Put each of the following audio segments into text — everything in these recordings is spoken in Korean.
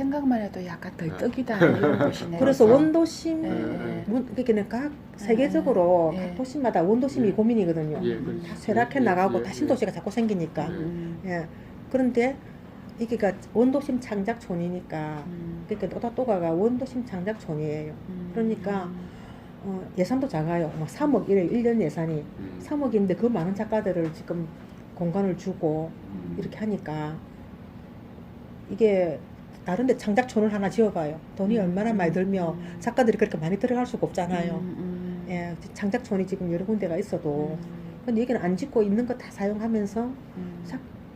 생각만 해도 약간 덜떡이다 이런 곳이네요. 그래서 원도심, 예. 그러니까 각 세계적으로 예. 각 도시마다 원도심이 예. 고민이거든요. 예, 다 쇠락해 나가고 다 신도시가 자꾸 생기니까. 예. 그런데 이게 원도심 창작촌이니까 그러니까 노다또가가 원도심 창작촌이에요. 그러니까 예산도 작아요. 막 3억 이래 1년 예산이 3억인데 그 많은 작가들을 지금 공간을 주고 이렇게 하니까 이게 다른데 창작촌을 하나 지어봐요. 돈이 얼마나 많이 들며 작가들이 그렇게 많이 들어갈 수가 없잖아요. 예, 창작촌이 지금 여러 군데가 있어도 근데 여기는 안 짓고 있는 거 다 사용하면서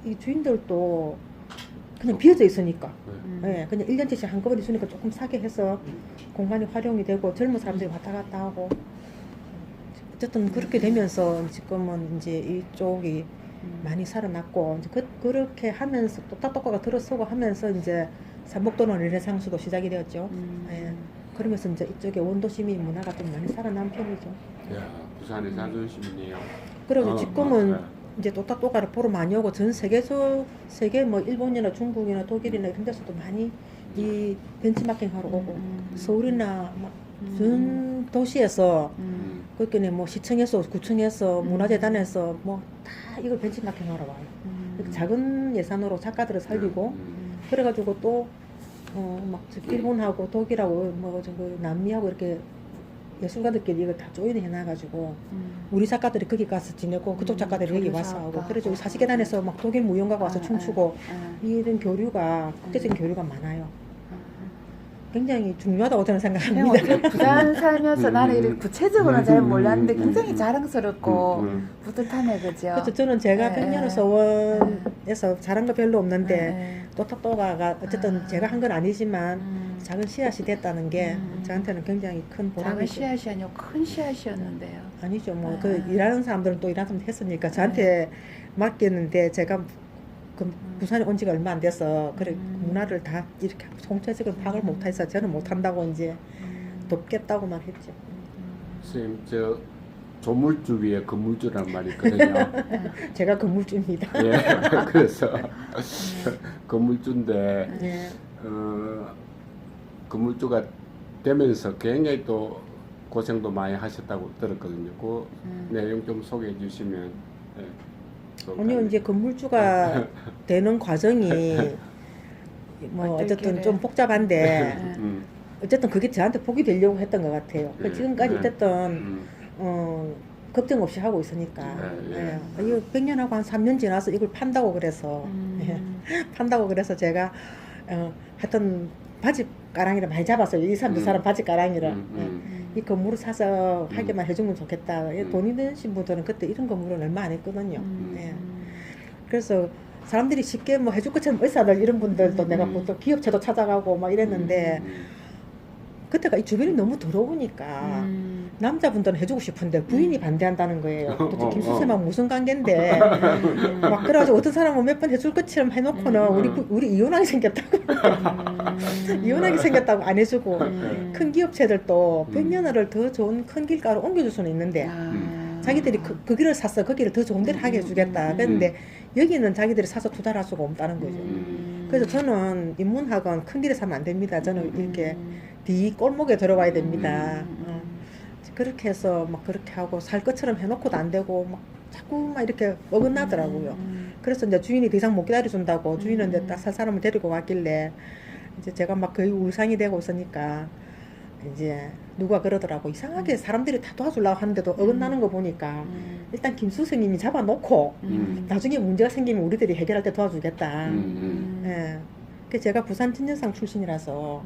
이 주인들도 그냥 비어져 있으니까 예, 그냥 1년치씩 한꺼번에 주니까 조금 싸게 해서 공간이 활용이 되고 젊은 사람들이 왔다 갔다 하고 어쨌든 그렇게 되면서 지금은 이제 이쪽이 많이 살아났고 이제 그렇게 하면서 또 따또가가 들어서고 하면서 이제 삼복도는 르네상스도 시작이 되었죠. 예, 그러면서 이제 이쪽에 원도심이 문화가 좀 많이 살아난 편이죠. 야, 부산의 자존심이네요. 그리고 지금은 맞아요. 이제 또 따또가를 보러 많이 오고 전 세계 뭐 일본이나 중국이나 독일이나 이런 데서도 많이 이 벤치마킹 하러 오고 서울이나 막 전 도시에서 그렇게 뭐 시청에서 구청에서 문화재단에서 뭐 다 이걸 벤치마킹 하러 와요. 이렇게 작은 예산으로 작가들을 살리고 그래가지고 또 막 일본하고 독일하고 뭐 그 남미하고 이렇게 예술가들끼리 이걸 다 조인해 놔가지고 우리 작가들이 거기 가서 지내고 그쪽 작가들이 여기 와서 하고 그래서 40계단에서 막 독일 무용가가 와서 춤추고 이런 교류가 국제적인 교류가 많아요. 굉장히 중요하다고 저는 생각합니다. 그냥 부산 살면서 나는 이렇게 구체적으로는 잘 몰랐는데 굉장히 자랑스럽고 뿌듯하네, 그죠? 그래서 저는 제가 백년의 서원에서 잘한 거 별로 없는데 예. 또 따또가가 어쨌든 제가 한 건 아니지만 작은 씨앗이 됐다는 게 저한테는 굉장히 큰 작은 보람이죠. 씨앗이 아니고 큰 씨앗이었는데요. 아니죠. 뭐 그 일하는 사람들은 또 일하는 사람들 했으니까 저한테 맡겼는데 제가 그 부산에 온 지가 얼마 안 돼서 그래 문화를 다 이렇게 총체적으로 파악을 못해서 저는 못한다고 이제 돕겠다고만 했죠. 선생님, 저 조물주 위에 건물주란 말이 있거든요. 제가 건물주입니다. 예, 그래서 건물주인데 예. 건물주가 되면서 굉장히 또 고생도 많이 하셨다고 들었거든요. 그 내용 좀 소개해 주시면. 예, 아니요, 이제 건물주가 되는 과정이 뭐 어쨌든 좀 복잡한데 어쨌든 그게 저한테 복이 되려고 했던 것 같아요. 예, 지금까지 예. 어쨌든 걱정 없이 하고 있으니까. 예. 이거 100년하고 한 3년 지나서 이걸 판다고 그래서 예. 판다고 그래서 제가 하여튼 바지 가랑이를 많이 잡았어요. 이 사람 저 사람 바지 가랑이를 이 건물을 사서 하게만 해주면 좋겠다. 돈이 드신 분들은 그때 이런 건물은 얼마 안 했거든요. 예. 그래서 사람들이 쉽게 뭐 해줄 것처럼 의사들 이런 분들도 내가 보통 기업체도 찾아가고 막 이랬는데 그때가 이 주변이 너무 더러우니까 남자분들은 해주고 싶은데 부인이 반대한다는 거예요. 도대체 김수세만 무슨 관계인데 막 그래가지고 어떤 사람은 몇 번 해줄 것처럼 해놓고는 우리 이혼하게 생겼다고 이혼하게 생겼다고 안 해주고 큰 기업체들도 100년을 더 좋은 큰 길가로 옮겨줄 수는 있는데 자기들이 그 길을 사서 거기를 더 좋은 데를 하게 해주겠다. 그런데 여기는 자기들이 사서 투자를 할 수가 없다는 거죠. 그래서 저는 인문학은 큰 길에 사면 안 됩니다. 저는 이렇게 뒤 골목에 들어가야 됩니다. 그렇게 해서 막 그렇게 하고 살 것처럼 해놓고도 안 되고 막 자꾸 막 이렇게 어긋나더라고요. 그래서 이제 주인이 더 이상 못 기다려준다고 주인은 이제 딱 살 사람을 데리고 왔길래 이제 제가 막 거의 울상이 되고 있으니까 이제 누가 그러더라고. 이상하게 사람들이 다 도와주려고 하는데도 어긋나는 거 보니까 일단 김수 스님이 잡아놓고 나중에 문제가 생기면 우리들이 해결할 때 도와주겠다. 예. 그 제가 부산 진여상 출신이라서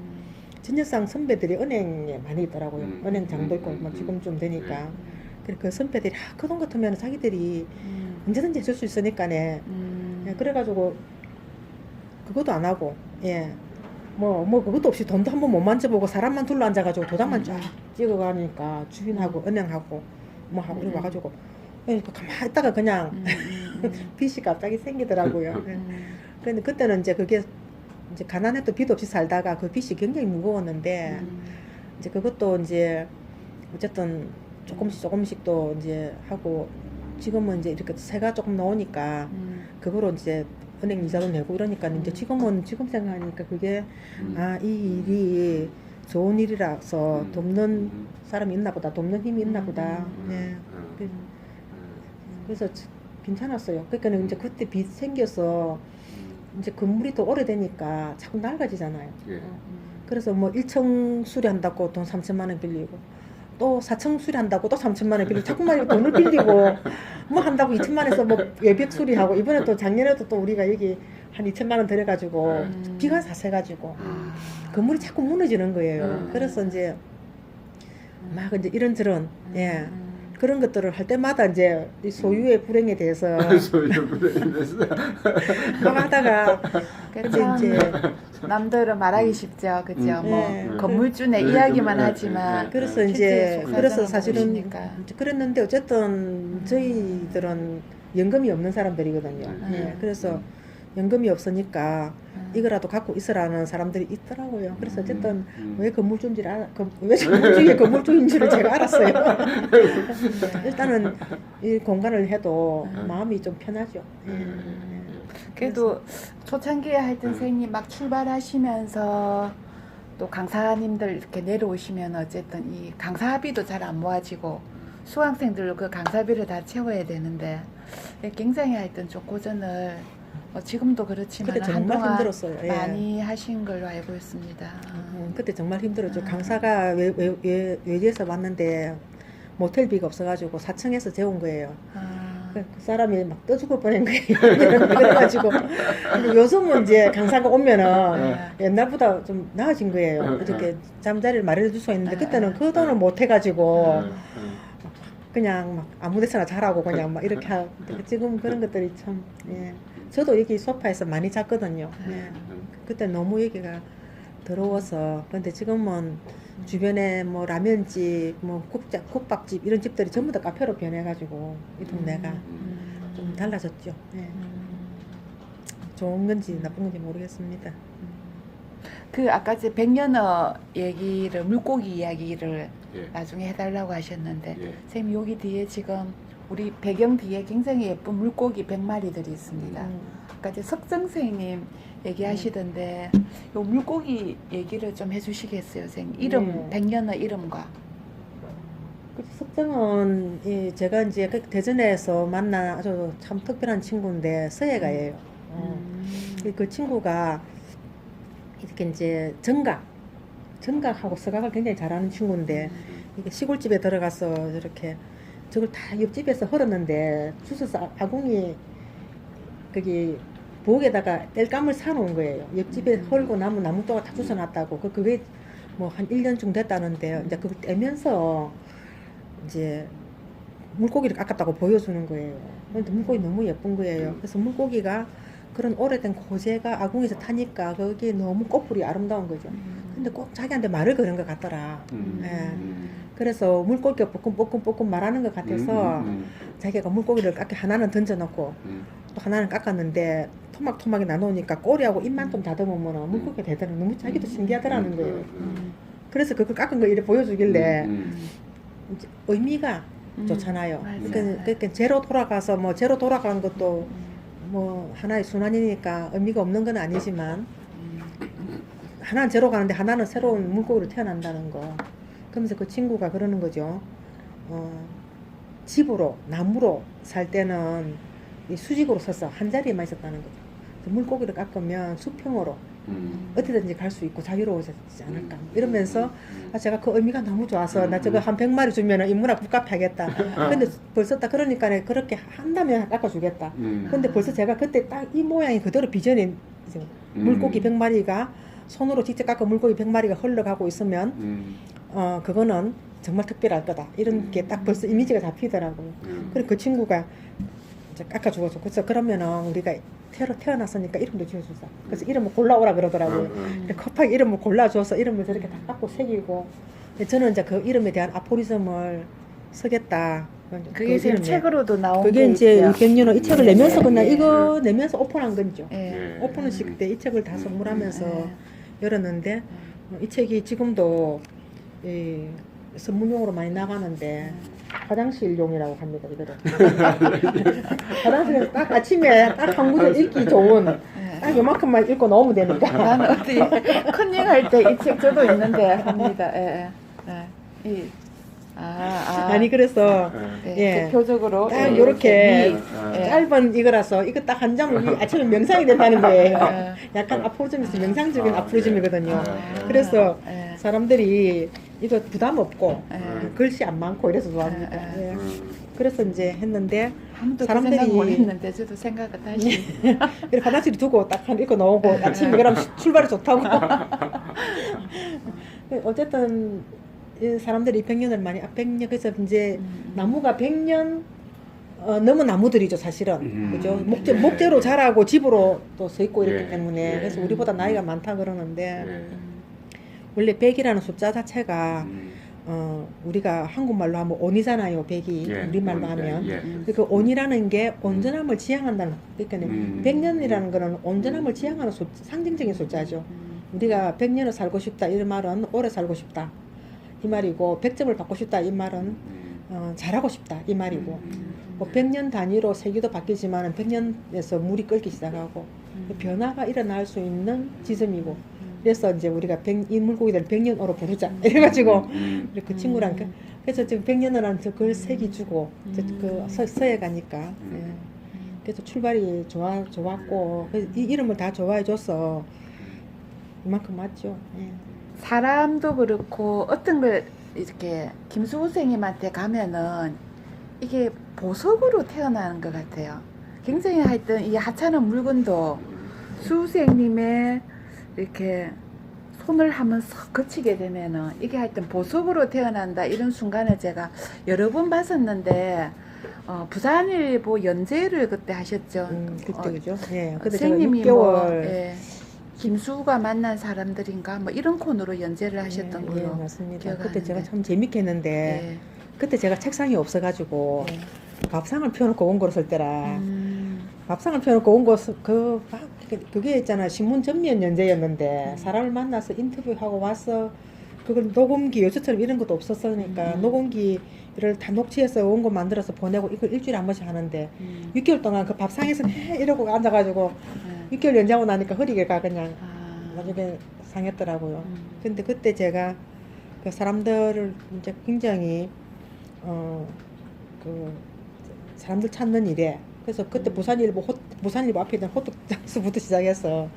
진여상 선배들이 은행에 많이 있더라고요. 은행장도 있고 뭐 지금쯤 되니까. 그 선배들이 그 돈 같으면 자기들이 언제든지 해줄 수 있으니까네. 예, 그래가지고 그것도 안 하고 예. 뭐 그것도 없이 돈도 한번 못 만져보고 사람만 둘러 앉아가지고 도장만 쫙 찍어가니까 주인하고 은행하고 뭐 하고 이렇게 와가지고 가만히 있다가 그냥 빚이 갑자기 생기더라고요. 그런데 그때는 이제 그게 이제 가난해도 빚 없이 살다가 그 빚이 굉장히 무거웠는데 이제 그것도 이제 어쨌든 조금씩 또 이제 하고 지금은 이제 이렇게 새가 조금 나오니까 그거로 이제 은행 이자도 내고 이러니까 이제 지금 생각하니까 그게 이 일이 좋은 일이라서 돕는 사람이 있나 보다, 돕는 힘이 있나 보다. 예. 그래서 괜찮았어요. 그러니까 이제 그때 빚 생겨서 이제 건물이 또 오래되니까 자꾸 낡아지잖아요. 예. 그래서 뭐 1층 수리한다고 돈 3천만 원 빌리고 또 4층 수리한다고 또 3천만 원 빌리고 자꾸만 돈을 빌리고 뭐 한다고 2천만 원에서 뭐 외벽 수리하고 이번에 또 작년에도 또 우리가 여기 한 2천만 원 들여가지고 비가 다 새가지고 건물이 자꾸 무너지는 거예요. 그래서 이제 막 이제 이런저런 예. 그런 것들을 할 때마다 이제 이 소유의 불행에 대해서 막 하다가 근데 이제 남들은 말하기 쉽죠, 그죠? 뭐 네. 건물주의 네, 이야기만 네, 하지만 그래서 실제 이제 속 그래서 사정은 사실은 모르시니까. 이제 그랬는데 어쨌든 저희들은 연금이 없는 사람들이거든요. 예. 그래서 연금이 없으니까 이거라도 갖고 있으라는 사람들이 있더라고요. 그래서 어쨌든 왜 건물주인지를 왜 건물주의 건물주인지를 제가 알았어요. 일단은 이 공간을 해도 마음이 좀 편하죠. 그래도 초창기에 하여튼 선생님 막 출발하시면서 또 강사님들 이렇게 내려오시면 어쨌든 이 강사비도 잘 안 모아지고 수강생들로 그 강사비를 다 채워야 되는데 굉장히 하여튼 좀 고전을 지금도 그렇지만 그때 정말 한동안 힘들었어요. 예. 많이 하신 걸로 알고 있습니다. 그때 정말 힘들었죠. 강사가 외지에서 왔는데 모텔비가 없어가지고 4층에서 재운 거예요. 그 사람이 막 떠 죽을 뻔한 거예요. 그래가지고 근데 요즘은 이제 강사가 오면은 옛날보다 좀 나아진 거예요. 이렇게 잠자리를 마련해 줄 수가 있는데 그때는 그 돈을 못 해가지고 그냥 막 아무데서나 자라고 그냥 막 이렇게 하는데 지금 그런 것들이 참 예. 저도 여기 소파에서 많이 잤거든요. 예. 그때 너무 여기가 더러워서 근데 지금은 주변에 뭐 라면집, 뭐 국밥집 이런 집들이 전부 다 카페로 변해가지고 이 동네가 좀 달라졌죠. 예. 좋은 건지 나쁜 건지 모르겠습니다. 그 아까 이제 백년어 얘기를 물고기 이야기를 예. 나중에 해달라고 하셨는데 예. 선생님 여기 뒤에 지금 우리 배경 뒤에 굉장히 예쁜 물고기 100마리들이 있습니다. 아까 이제 석정 선생님 얘기하시던데 요 물고기 얘기를 좀 해주시겠어요, 선생님? 이름 네. 백년어 이름과. 석정은 제가 이제 그 대전에서 만난 아주 참 특별한 친구인데 서예가예요. 그 친구가 이렇게 이제 정각하고 서각을 굉장히 잘하는 친구인데 이게 시골집에 들어가서 이렇게 저걸 다 옆집에서 헐었는데 주워서 아궁이 거기 부엌에다가 땔감을 사놓은 거예요. 옆집에 헐고 남은 나무토가 다 주워놨다고. 그게 뭐 한 1년쯤 됐다는데 이제 그걸 떼면서 이제 물고기를 깎았다고 보여주는 거예요. 근데 물고기 너무 예쁜 거예요. 그래서 물고기가 그런 오래된 고제가 아궁에서 타니까 거기에 너무 꽃풀이 아름다운 거죠. 근데 꼭 자기한테 말을 거는 것 같더라. 예. 그래서 물고기가 뽀끔뽀끔 말하는 것 같아서 자기가 물고기를 깎게 하나는 던져놓고 또 하나는 깎았는데 토막토막이 나누니까 꼬리하고 입만 좀 다듬으면 물고기가 되더라고요. 너무 자기도 신기하더라는 거예요. 그래서 그걸 깎은 거 이렇게 보여주길래 이제 의미가 좋잖아요. 그러니까 제로 돌아가서 뭐 제로 돌아가는 것도 뭐 하나의 순환이니까 의미가 없는 건 아니지만 하나는 제로 가는데 하나는 새로운 물고기로 태어난다는 거. 그러면서 그 친구가 그러는 거죠. 집으로 나무로 살 때는 이 수직으로 서서 한 자리에만 있었다는 거죠. 물고기를 깎으면 수평으로 어디든지 갈 수 있고 자유로워지지 않을까 이러면서 제가 그 의미가 너무 좋아서 나 저거 한 100마리 주면은 인문학 국카페 하겠다. 근데 벌써 딱 그러니까 그렇게 한다면 깎아주겠다. 근데 벌써 제가 그때 딱 이 모양이 그대로 비전이 물고기 100마리가 손으로 직접 깎은 물고기 100마리가 흘러가고 있으면 그거는 정말 특별할 거다. 이런 게 딱 벌써 이미지가 잡히더라고요. 그리고 그 친구가 이제 깎아주고서 그래서 그러면은 우리가 태어났으니까 이름도 지어주자. 그래서 이름을 골라오라 그러더라고요. 급하게 이름을 골라줘서 이름을 저렇게 다 깎고 새기고 저는 이제 그 이름에 대한 아포리즘을 쓰겠다. 그게 지금 책으로도 나온 그게 게 이제 있죠. 600년호 이 책을 내면서 그냥 이거 내면서 오픈한 건죠. 예. 오픈식 때 이 책을 다 선물하면서 열었는데 이 책이 지금도 이 선문용으로 많이 나가는데 화장실용이라고 합니다. 이거를. 화장실에서 딱 아침에 딱 한 구절 읽기 좋은 딱 요만큼만 읽고 나오면 되니까. 나는 어디 컨닝 할 때 이 책 저도 있는데 합니다. 예, 예. 예. 이, 아니 그래서 예, 예. 대표적으로 딱 요렇게 예. 짧은 이거라서 이거 딱 한 장을 아침에 명상이 된다는 거예요. 예. 약간 아포리즘에서 명상적인 아포리즘이거든요. 예. 그래서 예. 사람들이 이거 부담 없고 예. 글씨 안 많고 이래서 좋아합니다. 예. 예. 그래서 이제 했는데 아무도 사람들이- 그 생각 못 했는데 저도 생각을 다시 이렇게 화장실에 두고 딱 한 읽고 나오고 아침에 그럼 출발이 좋다고. 어쨌든 이 사람들이 100년을 많이 100년 그래서 이제 나무가 100년 넘은 나무들이죠 사실은. 그죠? 목재로 자라고 집으로 또 서 있고 이렇기 예. 때문에 예. 그래서 우리보다 나이가 많다 그러는데 예. 원래 100이라는 숫자 자체가 우리가 한국말로 하면 온이잖아요. 100이 예. 우리말로 하면. 예. 그 온이라는 게 온전함을 지향한다는 그러니까 100년이라는 거는 온전함을 지향하는 상징적인 숫자죠. 우리가 100년을 살고 싶다 이 말은 오래 살고 싶다 이 말이고 100점을 받고 싶다 이 말은 잘하고 싶다 이 말이고 뭐 100년 단위로 세기도 바뀌지만 100년에서 물이 끓기 시작하고 변화가 일어날 수 있는 지점이고 그래서 이제 우리가 이 물고기들 100년으로 부르자 이래가지고 그 친구랑 그래서 지금 100년이라는 글 색이 주고 그 서해 가니까 예. 그래서 출발이 좋았고 그래서 이 이름을 다 좋아해 줘서 이만큼 맞죠. 예. 사람도 그렇고 어떤 걸 이렇게 김수호 선생님한테 가면은 이게 보석으로 태어나는 것 같아요. 굉장히 하여튼 이 하찮은 물건도 수호 선생님의 이렇게 손을 한번 썩 거치게 되면은 이게 하여튼 보석으로 태어난다 이런 순간을 제가 여러 번 봤었는데 부산일보 연재를 그때 하셨죠. 그때 그죠. 예. 그때 제가 선생님이 6개월 뭐 김수가 만난 사람들인가 뭐 이런 코너로 연재를 하셨던 예, 걸로 맞습니다. 기억하는데. 그때 제가 참 재밌게 했는데 예. 그때 제가 책상이 없어가지고 예. 밥상을 펴놓고 온 거를 쓸 때라 밥상을 펴놓고 온 거 그게 있잖아 신문 전면 연재였는데 사람을 만나서 인터뷰하고 와서 그걸 녹음기 요즘처럼 이런 것도 없었으니까 녹음기를 다 녹취해서 온 거 만들어서 보내고 이걸 일주일에 한 번씩 하는데 6개월 동안 그 밥상에서 이러고 앉아가지고 6개월 연장하고 나니까 허리가 그냥 나중에 상했더라고요. 근데 그때 제가 그 사람들을 이제 굉장히 그 사람들 찾는 일에 그래서 그때 부산일보 앞에 있는 호떡 장수부터 시작해서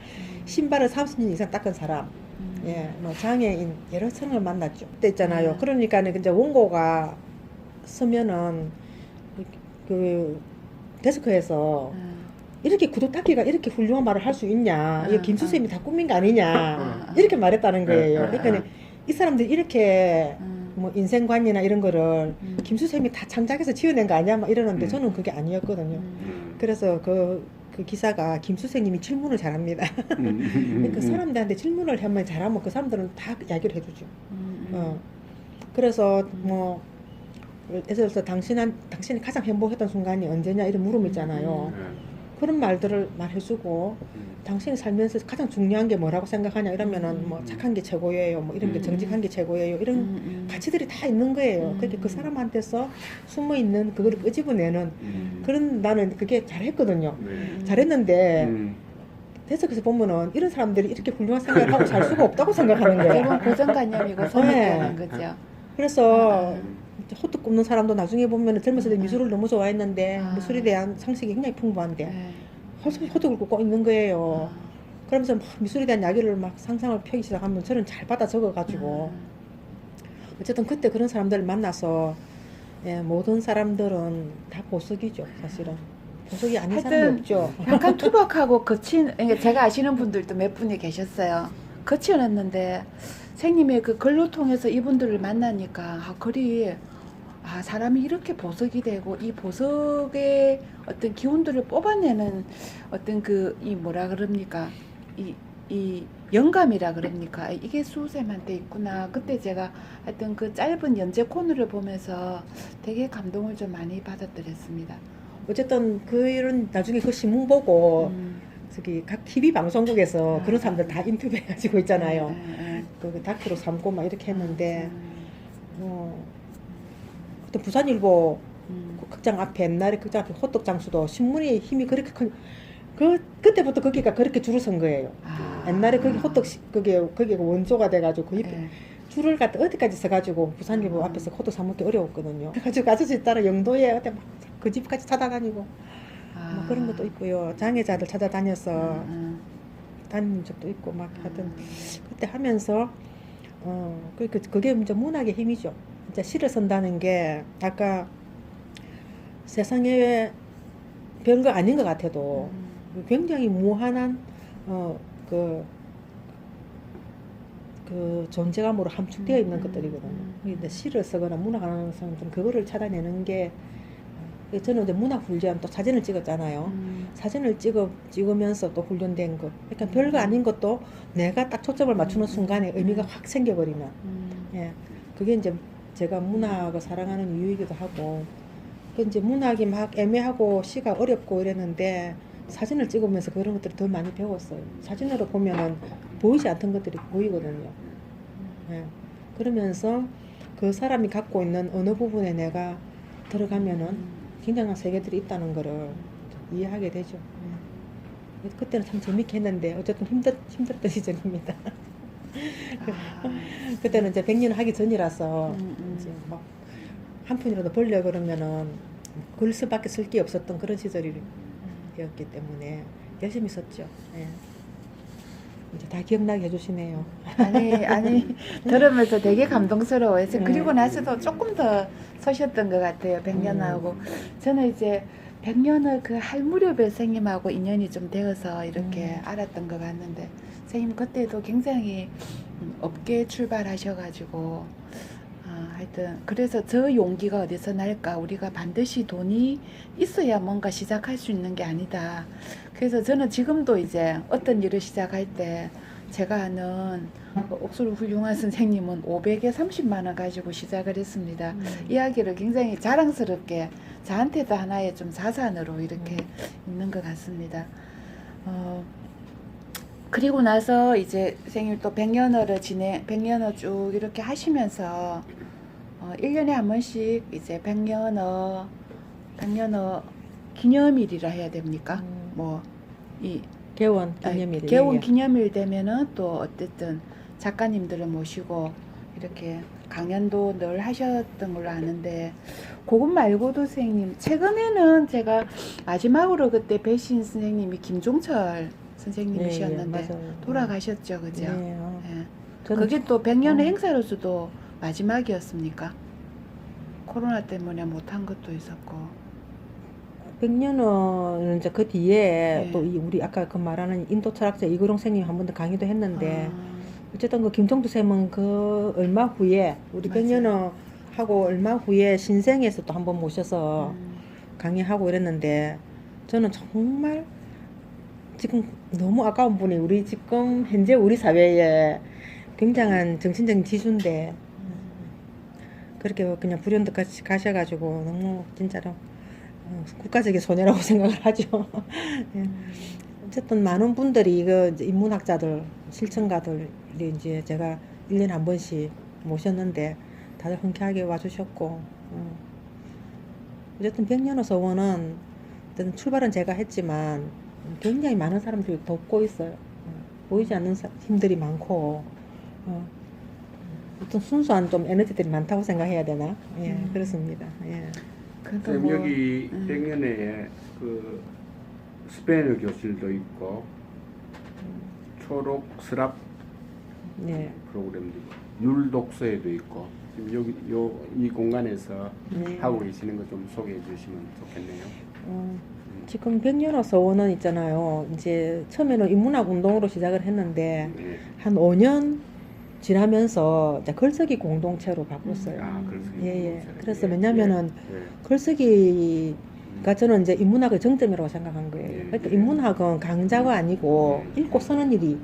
신발을 30년 이상 닦은 사람, 예, 뭐 장애인 여러 사람을 만났죠. 그때 있잖아요. 그러니까는 이제 원고가 쓰면은 그 데스크에서 이렇게 구두 닦기가 이렇게 훌륭한 말을 할 수 있냐? 이거 김수쌤이 다 꾸민 거 아니냐? 이렇게 말했다는 거예요. 그러니까 이 사람들이 이렇게 뭐 인생관이나 이런 거를 김수쌤이 다 창작해서 지어낸 거 아니야? 막 이러는데 저는 그게 아니었거든요. 그래서 그 기사가 김수쌤님이 질문을 잘합니다. 그 사람들한테 질문을 하면 잘하면 그 사람들은 다 이야기를 해주죠. 그래서 뭐 예를 들어서 당신이 가장 행복했던 순간이 언제냐 이런 물음 있잖아요. 그런 말들을 말해주고 당신이 살면서 가장 중요한 게 뭐라고 생각하냐 이러면은 뭐 착한 게 최고예요, 뭐 이런 게 정직한 게 최고예요, 이런 가치들이 다 있는 거예요. 그러니까 그 사람한테서 숨어 있는 그거를 끄집어내는 그런 나는 그게 잘했거든요. 잘했는데 대석에서 보면은 이런 사람들이 이렇게 훌륭한 생각을 하고 살 수가 없다고 생각하는 거예요. 결국 고정관념이고 선입견인 거죠. 그래서 호떡 굽는 사람도 나중에 보면 젊었을 때 미술을 너무 좋아했는데 미술에 대한 상식이 굉장히 풍부한데 호떡을 굽고 있는 거예요. 그러면서 막 미술에 대한 이야기를 막 상상을 펴기 시작하면 저는 잘 받아 적어가지고 어쨌든 그때 그런 사람들을 만나서 예, 모든 사람들은 다 보석이죠 사실은. 보석이 아닌 사람이 없죠. 약간 투박하고 거친, 제가 아시는 분들도 몇 분이 계셨어요. 거치었는데 선생님의 그 글로 통해서 이분들을 만나니까 글이 사람이 이렇게 보석이 되고 이 보석의 어떤 기운들을 뽑아내는 어떤 이 뭐라 그럽니까 이 영감이라 그럽니까 이게 수호쌤한테 있구나. 그때 제가 하여튼 그 짧은 연재 코너를 보면서 되게 감동을 좀 많이 받았더랬습니다. 어쨌든 그런 나중에 그 신문 보고 저기 각 TV 방송국에서 그런 사람들 다 인터뷰해가지고 있잖아요. 그 다큐로 삼고 막 이렇게 했는데 그때 부산일보 음. 그 극장 앞에 옛날에 극장 앞에 호떡 장수도 신문이 힘이 그렇게 큰 그때부터 거기가 그렇게 줄을 선 거예요. 아. 옛날에 거기 호떡 거기가 원조가 돼가지고 그 예. 줄을 갖다 어디까지 서가지고 부산일보 앞에서 호떡 사 먹기 어려웠거든요. 그래가지고 아저씨 따라 영도에 어디 막 그 집까지 찾아다니고 아. 뭐 그런 것도 있고요. 장애자들 찾아다녀서 음. 다닌 적도 있고 막 하여튼 그때 하면서 그게 이제 문학의 힘이죠. 진짜 시를 쓴다는 게 아까 세상에 별거 아닌 것 같아도 굉장히 무한한 그 존재감으로 함축되어 있는 것들이거든요. 근데 시를 쓰거나 문학을 하는 사람들은 그거를 찾아내는 게 저는 이제 문학 훈련 또 사진을 찍었잖아요. 사진을 찍으면서 또 훈련된 것. 그러니까 별거 아닌 것도 내가 딱 초점을 맞추는 순간에 의미가 확 생겨버리는. 예. 그게 이제 제가 문학을 사랑하는 이유이기도 하고. 그 이제 문학이 막 애매하고 시가 어렵고 이랬는데 사진을 찍으면서 그런 것들을 더 많이 배웠어요. 사진으로 보면은 보이지 않던 것들이 보이거든요. 예. 그러면서 그 사람이 갖고 있는 어느 부분에 내가 들어가면은 굉장한 세계들이 있다는 거를 이해하게 되죠. 그때는 참 재밌게 했는데 어쨌든 힘들던 시절입니다. 그때는 이제 100년 하기 전이라서 이제 막 한 푼이라도 벌려 그러면은 글 수밖에 쓸 게 없었던 그런 시절이었기 때문에 열심히 썼죠. 예. 이제 다 기억나게 해주시네요. 아니 들으면서 되게 감동스러워요. 그리고 나서도 조금 더 서셨던 것 같아요. 백년하고 저는 이제 백년을 그 할 무렵에 선생님하고 인연이 좀 되어서 이렇게 알았던 것 같는데 선생님 그때도 굉장히 업계 출발하셔가지고 하여튼 그래서 저 용기가 어디서 날까? 우리가 반드시 돈이 있어야 뭔가 시작할 수 있는 게 아니다. 그래서 저는 지금도 이제 어떤 일을 시작할 때 제가 아는 옥수로 훌륭한 선생님은 500에 30만 원 가지고 시작을 했습니다. 이야기를 굉장히 자랑스럽게 저한테도 하나의 좀 자산으로 이렇게 있는 것 같습니다. 그리고 나서 이제 선생님 또 백년어 쭉 이렇게 하시면서 1년에 한 번씩 이제 백년어 기념일이라 해야 됩니까? 이 개원 기념일. 개원 기념일 되면은 또 어쨌든 작가님들을 모시고 이렇게 강연도 늘 하셨던 걸로 아는데 그것 말고도 선생님 최근에는 제가 마지막으로 그때 뵈신 선생님이 김종철 선생님이셨는데 맞아요. 돌아가셨죠, 그죠? 네, 예. 저는 그게 또 100년의 행사로서도 마지막이었습니까? 코로나 때문에 못한 것도 있었고. 100년은 이제 그 뒤에 네. 또 우리 아까 그 말하는 인도 철학자 이거룡 선생님이 한 번 더 강의도 했는데 아, 어쨌든 그 김종두 쌤은 그 얼마 후에 우리 맞아요. 100년어 하고 얼마 후에 신생에서 또 한 번 모셔서 강의하고 이랬는데 저는 정말 지금 너무 아까운 분이 우리 지금 현재 우리 사회에 굉장한 정신적인 지주인데 그렇게 그냥 불현듯 같이 가셔가지고 너무 진짜로 국가적인 손해라고 생각을 하죠. 예. 어쨌든 많은 분들이 이거 이제 인문학자들, 실천가들이 이제 제가 1년에 한 번씩 모셨는데 다들 흔쾌하게 와주셨고 어쨌든 백년호 서원은 어떤 출발은 제가 했지만 굉장히 많은 사람들이 돕고 있어요. 보이지 않는 힘들이 많고 어떤 순수한 좀 에너지들이 많다고 생각해야 되나? 예, 그렇습니다. 예. 그래도 그럼 뭐, 여기 백년에 그 스페인어 교실도 있고 초록 스랍 네. 프로그램도 있고 율독서에도 있고 지금 여기 이 공간에서 네. 하고 계시는 거 좀 소개해 주시면 좋겠네요. 지금 백년호 서원은 있잖아요. 이제 처음에는 인문학 운동으로 시작을 했는데 네. 한 5년 지나면서 이제 글쓰기 공동체로 바꿨어요. 아, 그래서 예. 그래서 왜냐면은 예. 글쓰기가 저는 이제 인문학의 정점이라고 생각한 거예요. 예. 그러니까 인문학은 강좌가 아니고 읽고 쓰는 일이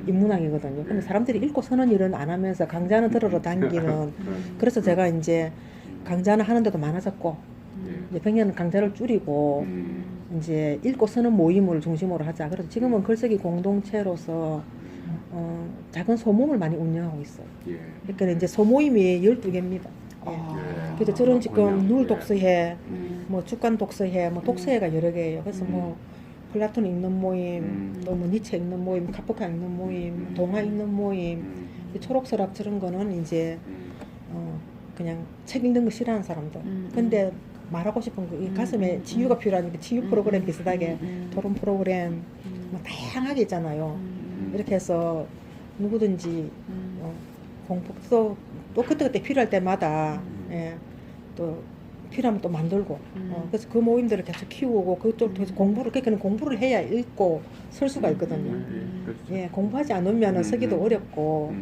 인문학이거든요. 근데 사람들이 읽고 쓰는 일은 안 하면서 강좌는 들으러 다니기는 그래서 제가 이제 강좌는 하는 데도 많아졌고 이제 백년은 강좌를 줄이고 이제 읽고 쓰는 모임을 중심으로 하자. 그래서 지금은 글쓰기 공동체로서 작은 소모임을 많이 운영하고 있어요. 예. 그러니까 이제 소모임이 12개입니다. 예. 그래서 저는 지금 그렇군요. 누울 예. 독서회, 음. 뭐 주간 독서회, 뭐 독서회가 여러 개예요. 그래서 뭐 플라톤 읽는 모임, 또 뭐 니체 읽는 모임, 카프카 읽는 모임, 동화 읽는 모임, 초록서랍 저런 거는 이제 그냥 책 읽는 거 싫어하는 사람들. 근데 말하고 싶은 거, 이 가슴에 치유가 필요하니까 치유 프로그램 비슷하게 토론 프로그램 뭐 다양하게 있잖아요. 이렇게 해서 누구든지 공부 또 그때그때 필요할 때마다 예, 또 필요하면 또 만들고 그래서 그 모임들을 계속 키우고 그쪽 공부를 그러니까 공부를 해야 읽고 설 수가 있거든요. 그렇죠. 예, 공부하지 않으면 서기도 어렵고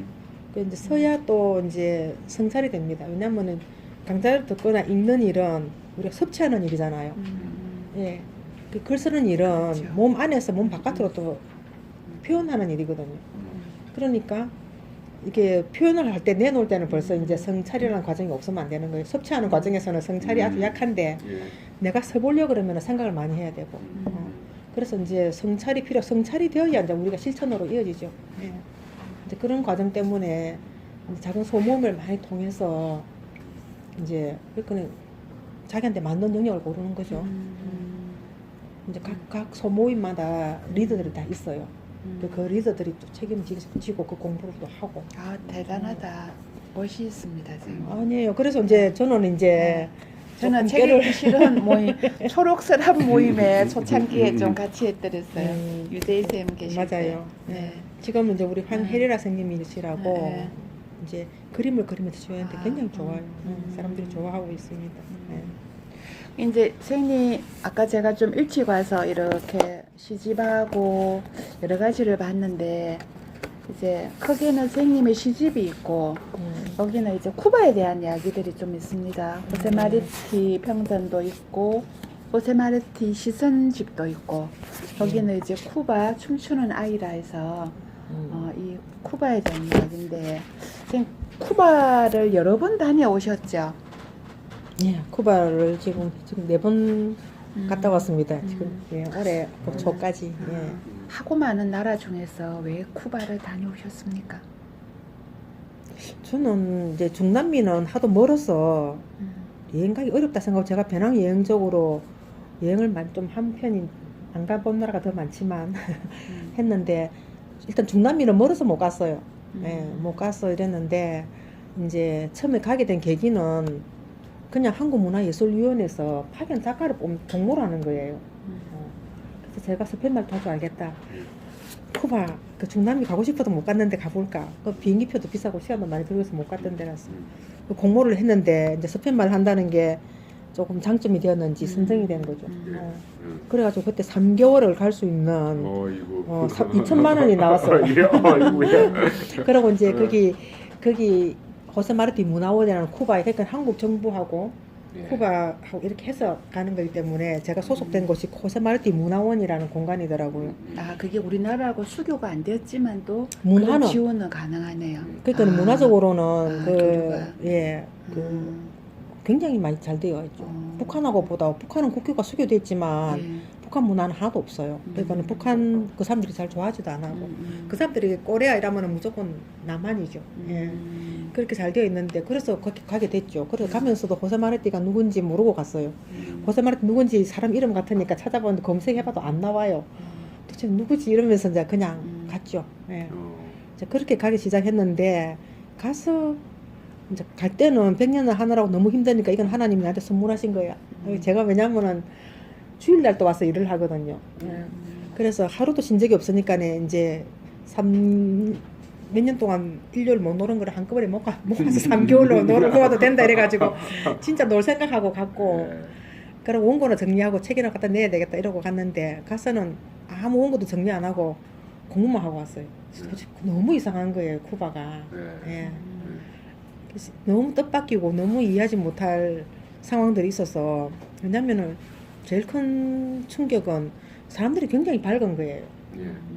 그 이제 서야 또 이제 성찰이 됩니다. 왜냐면은 강좌를 듣거나 읽는 일은 우리가 섭취하는 일이잖아요. 예, 그 글 쓰는 일은 그렇죠. 몸 안에서 몸 바깥으로 또 표현하는 일이거든요. 그러니까 이게 표현을 할 때 내놓을 때는 벌써 이제 성찰이라는 과정이 없으면 안 되는 거예요. 섭취하는 과정에서는 성찰이 아주 약한데 예. 내가 써보려고 그러면 생각을 많이 해야 되고 그래서 이제 성찰이 되어야 이제 우리가 실천으로 이어지죠. 예. 이제 그런 과정 때문에 이제 작은 소모임을 많이 통해서 이제 그러니까 자기한테 맞는 영역을 고르는 거죠. 이제 각 소모임마다 리더들이 다 있어요. 그 리더들이 또 책임을 지고 그 공부를 또 하고. 아 대단하다. 멋있습니다, 선생님. 아니에요. 그래서 이제 저는 이제 저는 조금 책 깨를- 읽기 싫은 모임, 초록서랍 모임에 초창기에 좀 같이 했더랬어요. 유대희 쌤 계실 때. 맞아요. 네. 지금 이제 우리 환혜리라 선생님이시라고 네. 이제 그림을 그리면서 저희한테 아, 굉장히 좋아요. 사람들이 좋아하고 있습니다. 네. 이제 선생님 아까 제가 좀 일찍 와서 이렇게 시집하고 여러 가지를 봤는데 이제 크게는 선생님의 시집이 있고 여기는 이제 쿠바에 대한 이야기들이 좀 있습니다. 호세마르티 평전도 있고 호세마르티 시선집도 있고 여기는 이제 쿠바 춤추는 아이라 해서 이 쿠바에 대한 이야기인데 선생님 쿠바를 여러 번 다녀오셨죠? 예, 쿠바를 지금 4번 갔다 왔습니다. 지금 예, 올해 초까지. 예. 하고 많은 나라 중에서 왜 쿠바를 다녀오셨습니까? 저는 이제 중남미는 하도 멀어서 여행 가기 어렵다 생각하고 제가 배낭 여행적으로 여행을 좀 한 편이 안 가본 나라가 더 많지만 했는데 일단 중남미는 멀어서 못 갔어요. 예, 못 가서 이랬는데 이제 처음에 가게 된 계기는 그냥 한국문화예술위원회에서 파견 작가를 공모를 하는 거예요. 그래서 제가 스페인말도 할 줄 알겠다. 쿠바, 그 중남미 가고 싶어도 못 갔는데 가볼까. 그 비행기표도 비싸고 시간도 많이 들어서 못 갔던 데라서. 그 공모를 했는데 이제 스페인말 한다는 게 조금 장점이 되었는지 선정이 된 거죠. 그래가지고 그때 3개월을 갈 수 있는 어이구. 2천만 원이 나왔어요. 어이구야. 그리고 이제 거기 호세마르티 문화원이라는 쿠바에 그러니까 한국 정부하고 쿠바하고 이렇게 해서 가는 거기 때문에 제가 소속된 곳이 호세마르티 문화원이라는 공간이더라고요. 아 그게 우리나라하고 수교가 안 되었지만도 문화는- 그런 지원은 가능하네요. 그러니까 문화적으로는 교류가. 그 굉장히 많이 잘 되어 있죠. 북한하고 보다 북한은 국교가 수교돼 있지만 예. 북한 문화는 하나도 없어요. 그러니까 북한 그 사람들이 잘 좋아하지도 안 하고 그 사람들이 코리아 이러면 무조건 남한이죠. 예. 그렇게 잘 되어 있는데 그래서 거기 가게 됐죠. 그래서 가면서도 호세마르티가 누군지 모르고 갔어요. 호세마르티 누군지 사람 이름 같으니까 찾아봤는데 검색해봐도 안 나와요. 도대체 누구지 이러면서 이제 그냥 갔죠. 예. 이제 그렇게 가기 시작했는데 가서 이제 갈 때는 100년을 하느라고 너무 힘드니까 이건 하나님이 나한테 선물하신 거야. 제가 왜냐면은 주일날 또 와서 일을 하거든요. 예. 그래서 하루도 쉰 적이 없으니까 이제 몇 년 동안 일요일 못 노는 거를 한꺼번에 못 가서 3개월로 놀고 와도 된다 이래가지고 진짜 놀 생각하고 갔고 그리고 원고는 정리하고 책이나 갖다 내야 되겠다 이러고 갔는데 가서는 아무 원고도 정리 안 하고 공부만 하고 왔어요. 너무 이상한 거예요 쿠바가. 예. 그래서 너무 뜻밖이고 너무 이해하지 못할 상황들이 있어서 왜냐면은 제일 큰 충격은 사람들이 굉장히 밝은 거예요.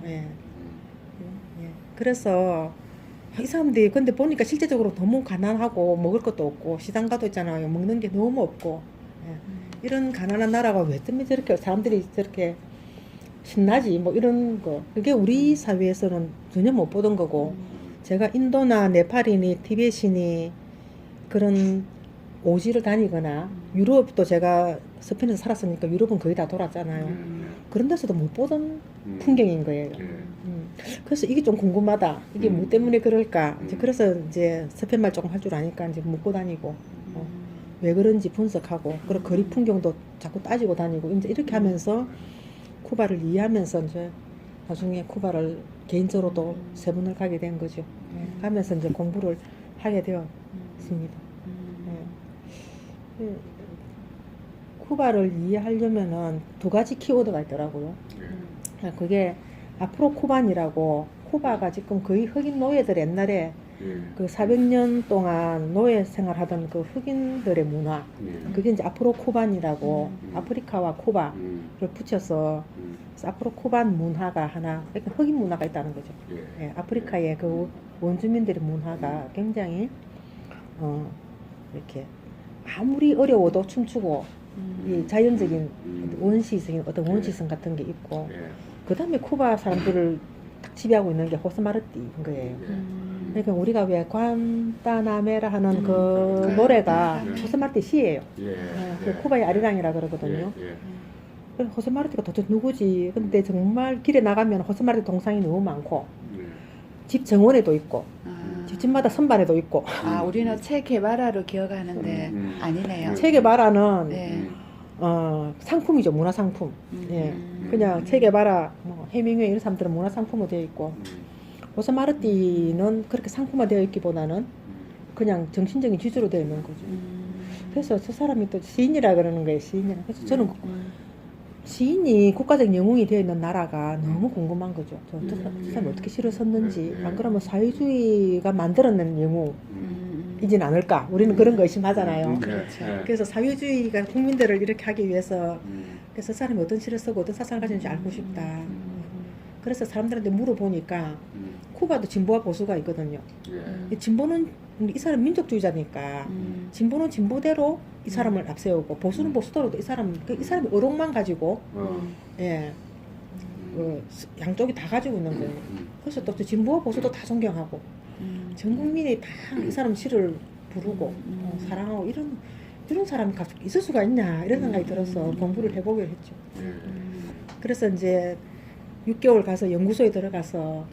예. 그래서 이 사람들이 근데 보니까 실제적으로 너무 가난하고 먹을 것도 없고 시장 가도 있잖아요. 먹는 게 너무 없고 예. 이런 가난한 나라가 왜 때문에 저렇게 사람들이 저렇게 신나지 뭐 이런 거 그게 우리 사회에서는 전혀 못 보던 거고 제가 인도나 네팔이니 티베트니 그런 오지를 다니거나 유럽도 제가 스페인에서 살았으니까 유럽은 거의 다 돌았잖아요. 그런 데서도 못 보던 풍경인 거예요. 그래서 이게 좀 궁금하다. 이게 뭐 때문에 그럴까? 이제 그래서 이제 스페인말 조금 할 줄 아니까 이제 묻고 다니고 왜 그런지 분석하고 그리고 거리 풍경도 자꾸 따지고 다니고 이제 이렇게 하면서 쿠바를 이해하면서 이제 나중에 쿠바를 개인적으로도 세번을 가게 된 거죠. 가면서 이제 공부를 하게 되었습니다. 쿠바를 이해하려면은 두 가지 키워드가 있더라고요. 그게 아프로 쿠반이라고 쿠바가 지금 거의 흑인 노예들 옛날에 그 400년 동안 노예 생활하던 그 흑인들의 문화 그게 이제 아프로 쿠반이라고 아프리카와 쿠바를 붙여서 아프로 쿠반 문화가 하나 그러니까 흑인 문화가 있다는 거죠. 예, 아프리카의 그 원주민들의 문화가 굉장히 이렇게 아무리 어려워도 춤추고 이 자연적인 원시적인 어떤 원시성 같은 게 있고 그 다음에 쿠바 사람들을 딱 지배하고 있는 게 호스마르티인 거예요. 그러니까 우리가 왜 관타나메라 하는 그 노래가 호스마르티 시예요. 그 쿠바의 아리랑이라 그러거든요. 그래서 호스마르티가 도대체 누구지? 근데 정말 길에 나가면 호스마르티 동상이 너무 많고 집 정원에도 있고 집마다 선반에도 있고. 아, 우리는 체 개발화로 기억하는데 아니네요. 체 개발화는 네. 상품이죠. 문화 상품. 예. 그냥 체 개발화, 뭐 해밍웨이 이런 사람들은 문화 상품으로 되어 있고 호스마르티는 그렇게 상품화되어 있기보다는 그냥 정신적인 지주로 되어 있는 거죠. 그래서 저 사람이 또 시인이라 그러는 거예요. 시인이라. 그래서 저는 시인이 국가적 영웅이 되어 있는 나라가 너무 궁금한 거죠. 저 사람이 어떻게 시를 썼는지. 안 그러면 사회주의가 만들어낸 영웅이진 않을까. 우리는 그런 거 의심하잖아요. 그렇죠. 그래서 사회주의가 국민들을 이렇게 하기 위해서 그래서 사람이 어떤 시를 쓰고 어떤 사상을 가지는지 알고 싶다. 그래서 사람들한테 물어보니까 쿠바도 진보와 보수가 있거든요. 이 진보는 이 사람 민족주의자니까 진보는 진보대로 이 사람을 앞세우고 보수는 보수대로 이 사람이 의록만 가지고 예, 양쪽이 다 가지고 있는 거예요. 그래서 또 진보와 보수도 다 존경하고 전 국민이 다 이 사람 시를 부르고 사랑하고 이런 사람이 갑자기 있을 수가 있냐 이런 생각이 들어서 공부를 해보기로 했죠. 그래서 이제 6개월 가서 연구소에 들어가서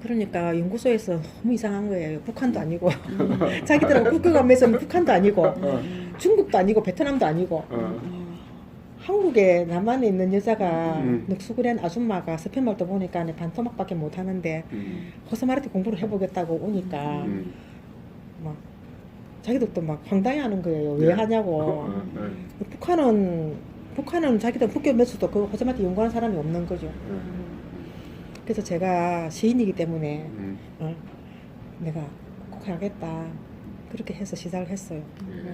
그러니까 연구소에서 너무 이상한 거예요. 북한도 아니고 자기들하고 국교감에서는 북한도 아니고 중국도 아니고 베트남도 아니고 한국에 남한에 있는 여자가 늑수그랜 아줌마가 스페인말도 보니까 반토막밖에 못하는데 호스마르티 공부를 해보겠다고 오니까 막 자기들도 막 황당해하는 거예요. 왜 하냐고. 북한은 자기들 국교에서도 그 호스마르티 연구하는 사람이 없는 거죠. 그래서 제가 시인이기 때문에 내가 꼭 하겠다 그렇게 해서 시작을 했어요.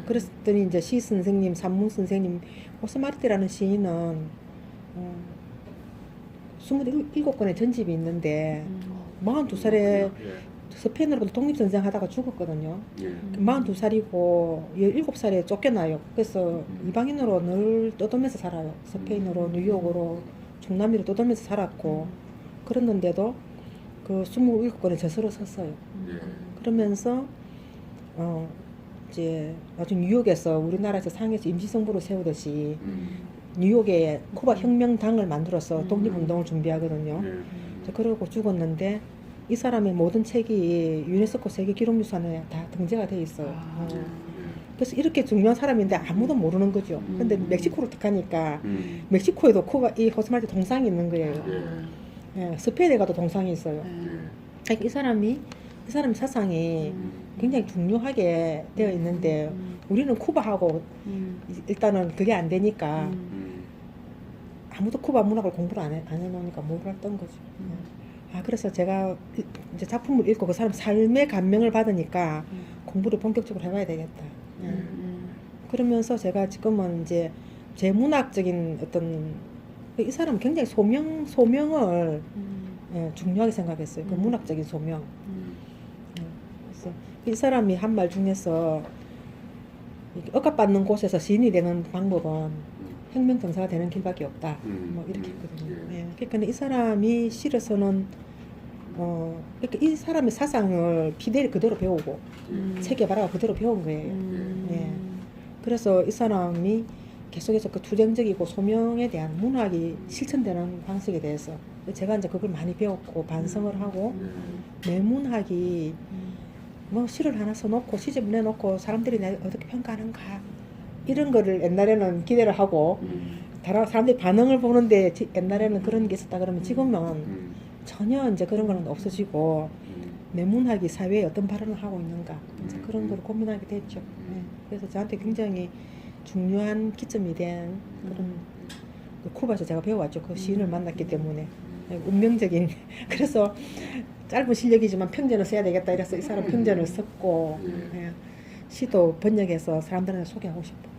그랬더니 이제 시 선생님, 산문 선생님 호스마르티라는 시인은 27권의 전집이 있는데 42살에 스페인으로부터 독립전쟁 하다가 죽었거든요. 42살이고 17살에 쫓겨나요. 그래서 이방인으로 늘 떠돌면서 살아요. 스페인으로 뉴욕으로 중남미로 떠돌면서 살았고 그랬는데도 그 27권의 저서를 썼어요. 그러면서 이제 나중에 뉴욕에서 우리나라에서 상해에서 임시정부를 세우듯이 뉴욕에 쿠바 혁명당을 만들어서 독립운동을 준비하거든요. 그러고 죽었는데 이 사람의 모든 책이 유네스코 세계기록유산에 다 등재가 돼 있어요. 그래서 이렇게 중요한 사람인데 아무도 모르는 거죠. 근데 멕시코로 택하니까 멕시코에도 쿠바 이 호스마르티 동상이 있는 거예요. 예, 스페인에 가도 동상이 있어요. 그러니까 이 사람의 사상이 굉장히 중요하게 되어 있는데 우리는 쿠바하고 일단은 그게 안 되니까 아무도 쿠바 문학을 공부를 안 해놓으니까 몰랐던 거죠. 그래서 제가 이제 작품을 읽고 그 사람 삶의 감명을 받으니까 공부를 본격적으로 해봐야 되겠다. 그러면서 제가 지금은 이제 제 문학적인 어떤 이 사람은 굉장히 소명을 중요하게 생각했어요. 그 문학적인 소명. 그래서 이 사람이 한 말 중에서 억압받는 곳에서 시인이 되는 방법은 혁명전사가 되는 길밖에 없다. 뭐 이렇게 했거든요. 그러니까 이 사람이 시를 쓰는 이렇게 이 사람의 사상을 피대리 그대로 배우고 체계 바라가 그대로 배운 거예요. 예. 그래서 이 사람이 계속해서 그 투쟁적이고 소명에 대한 문학이 실천되는 방식에 대해서 제가 이제 그걸 많이 배웠고 반성을 하고 내 문학이 뭐 시를 하나 써놓고 시집 내놓고 사람들이 내 어떻게 평가하는가 이런 거를 옛날에는 기대를 하고 사람들이 반응을 보는데 옛날에는 그런 게 있었다 그러면 지금은 전혀 이제 그런 거는 없어지고 내 문학이 사회에 어떤 발언을 하고 있는가 이제 그런 걸 고민하게 됐죠. 네. 그래서 저한테 굉장히 중요한 기점이 된 그런 쿠바에서 제가 배워왔죠. 그 시인을 만났기 때문에 운명적인 그래서 짧은 실력이지만 평전을 써야 되겠다 이래서 이 사람 평전을 썼고 시도 번역해서 사람들한테 소개하고 싶어.